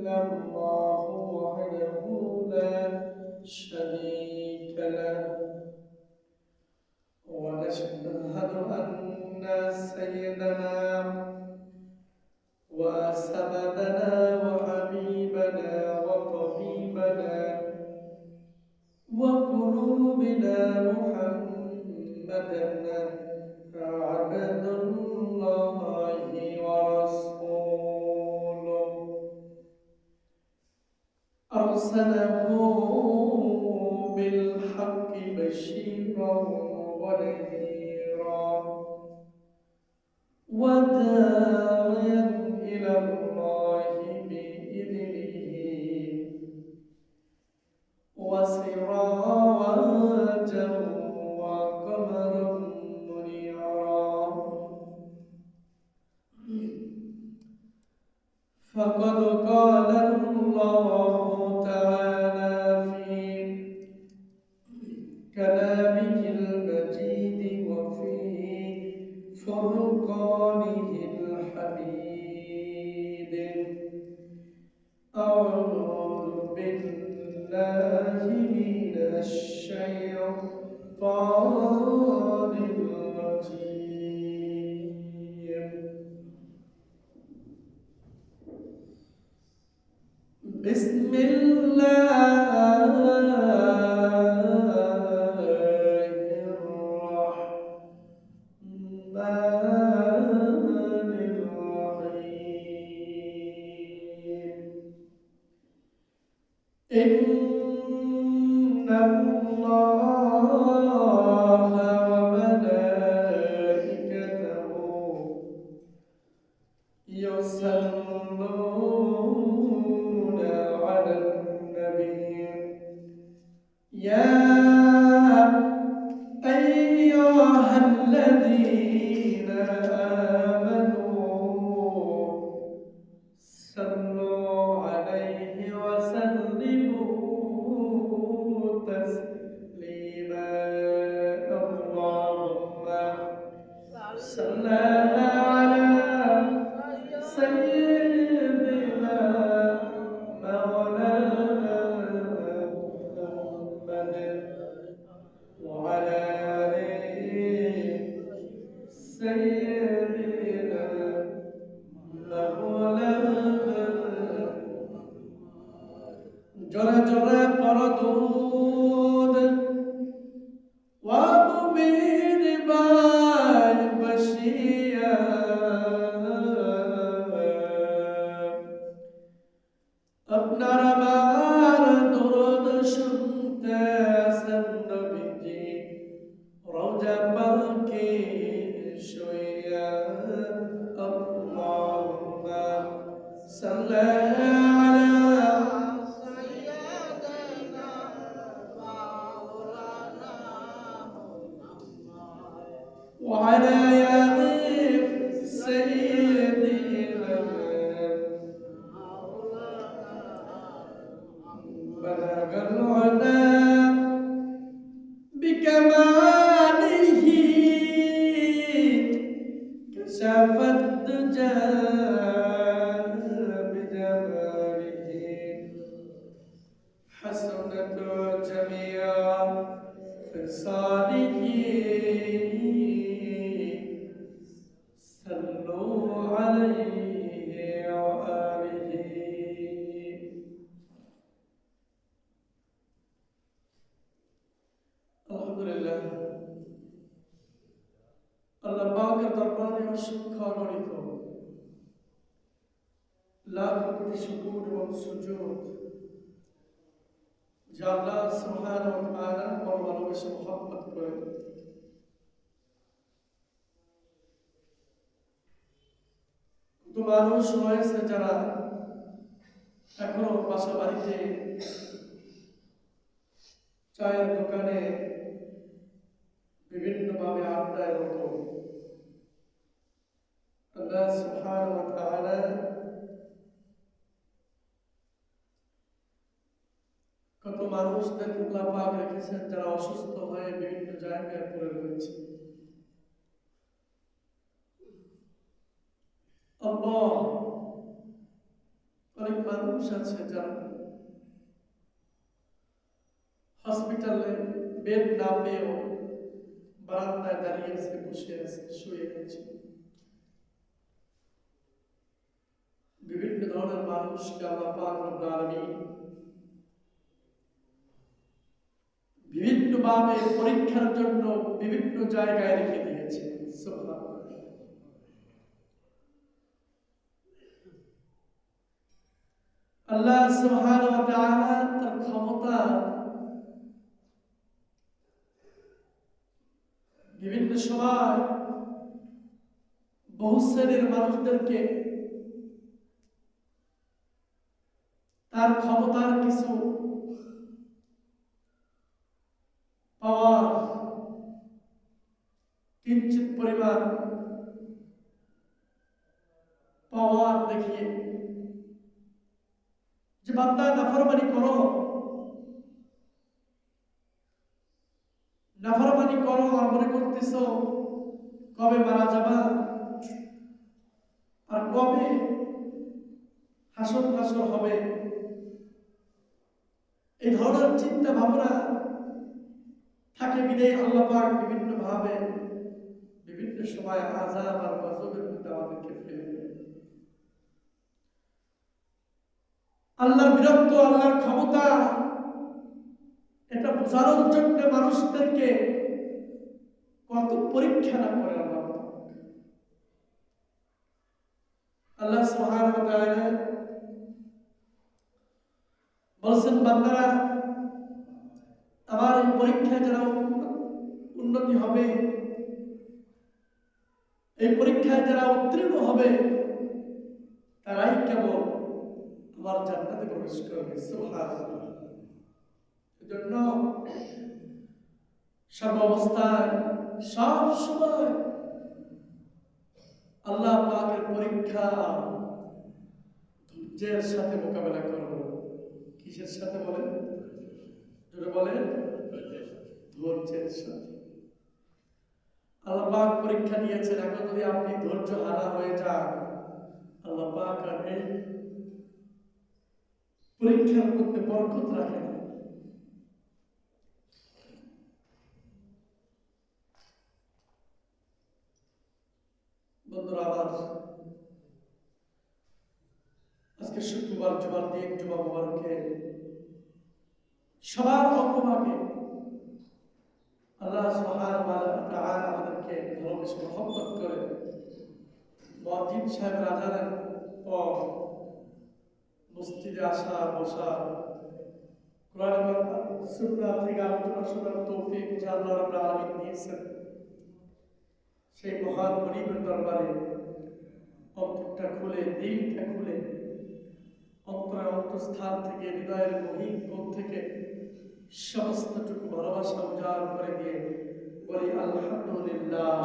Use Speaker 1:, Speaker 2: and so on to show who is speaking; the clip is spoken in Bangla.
Speaker 1: إلا الله وحده لا شريك له ونشهد أن سيدنا وسندنا وحبيبنا وطبيبنا وقلوبنا محمدا عبد الله ورسوله أرسله بالحق بشيرا ونذيرا وداعيا إلى الله بإذنه وسراجا وقمرا منيرا فقد قال الله تعالى في كلامه المجيد وفي فرقانه الحميد أعوذ بالله من الشيطان الرجيم بسم الله الرحمن الرحيم إن الله وملائكته يصلون على النبي يا أيها الذين آمنوا صلوا عليه وسلموا تسليما اللهم صل على سيدنا مولانا محمد وعلى آله سيدنا مولانا جرى جرى بردود ومبين باي بشيا আপনার আমার দরদ শুনতে আসেন নবীজি রওজা পাকে শুইয়া আল্লাহুম্মা সাল্লি আলা সাইয়্যিদিনা মাওলানা মুহাম্মদ ওয়া আলা আলি সাইয়্যিদিনা بلغ العلا بكماله كشف الدجى بجماله حسنت جميع خصاله صلوا عليه وآله আলহামদুলিল্লাহ আল্লাহ পাকের দরবারে অসংখ্য গণিত লাখ কোটি শুকর এবং সুজুদ যে আল্লাহ সুবহানাহু ওয়া তাআলা বড় ভালোবেসে মহব্বত করেন কত মানুষ রয়েছে যারা এখনো বাসা বাড়িতে চায়ের দোকানে বিভিন্নভাবে আড্ডায় রত আল্লাহ সুবহানাহু ওয়া তাআলা কত মানুষদের আল্লাহ পাক রেখেছেন যারা অসুস্থ হয়ে বিভিন্ন জায়গায় পড়ে রয়েছে আল্লাহ অনেক মানুষ আছে যারা হসপিটালে বেড না পেয়েও বারান্দায় দাঁড়িয়ে আছে, বসে আছে, শুয়ে আছে। বিভিন্ন ধরনের মানুষকে আল্লাহ পাক রব্বুল আলামিন বিভিন্নভাবে পরীক্ষার জন্য বিভিন্ন জায়গায় রেখে দিয়েছে। সুবহানাল্লাহ। আল্লাহ সুবহানাহু ওয়া তাআলা তার ক্ষমতা বিভিন্ন সময় বহু শ্রেণীর মানুষদেরকে তার ক্ষমতার কিছু পাওয়ার কিঞ্চিত পরিমাণ পাওয়ার দেখিয়ে যে বান্দা নাফরমানি করো, নাফরমানি করো আর মনে করতেছো কবে মারা যাবা আর কবে হাসর নাসর হবে, এই ধরনের চিন্তা ভাবনা থাকে বিদায় আল্লাহ পাক বিভিন্ন ভাবে বিভিন্ন সময় আযাব আর গজবের মধ্যে আমাদেরকে ফেলে দেয়। আল্লাহর বীরত্ব, আল্লাহর ক্ষমতা এটা বোঝানোর জন্য মানুষদেরকে কত পরীক্ষা না করে আল্লাহ সুবহানাহু ওয়া তাআলা বলেছেন, বান্দারা আমার এই পরীক্ষায় যারা উন্নতি হবে, এই পরীক্ষায় যারা উত্তীর্ণ হবে, তারাই কেবল আমার জান্নাতে প্রবেশ করবে। সুবহানাল্লাহ। এজন্য সর্বাবস্থায় সব সময় আল্লাহ পাকের পরীক্ষা ধৈর্যের সাথে মোকাবেলা করব। কিসের সাথে বলেন? জোরে বলেন, ধৈর্যের সাথে। আল্লাহ পাক পরীক্ষা নিয়েছেন, এখন যদি আপনি ধৈর্য হারা হয়ে যান, আল্লাহ পাক আর এই পরীক্ষার মধ্যে বরকত রাখেন। বন্ধুরা আমার, আজকে শুক্রবার, জুমার দিন, জুমা মুবারকে সবার অগ্রভাগে আল্লাহ সুবহানাহু ওয়া তাআলা আমাদেরকে ভালোবেসে মহব্বত করে মুয়াজ্জিন সাহেবের আযানের পর মসজিদে আসা, বসা, কোরআন এবং সুন্নাহ থেকে আলোচনা শোনার তৌফিক যে আল্লাহ রাব্বুল আলামিন দিয়েছেন, সেই মহান গরীবের দরবারে অন্তরটা খুলে, দিলটা খুলে, অন্তরের অন্তঃস্থান থেকে, হৃদয়ের গভীর কোণ থেকে সমস্তটুকু ভালোবাসা উজাড় করে দিয়ে বলি আলহামদুলিল্লাহ।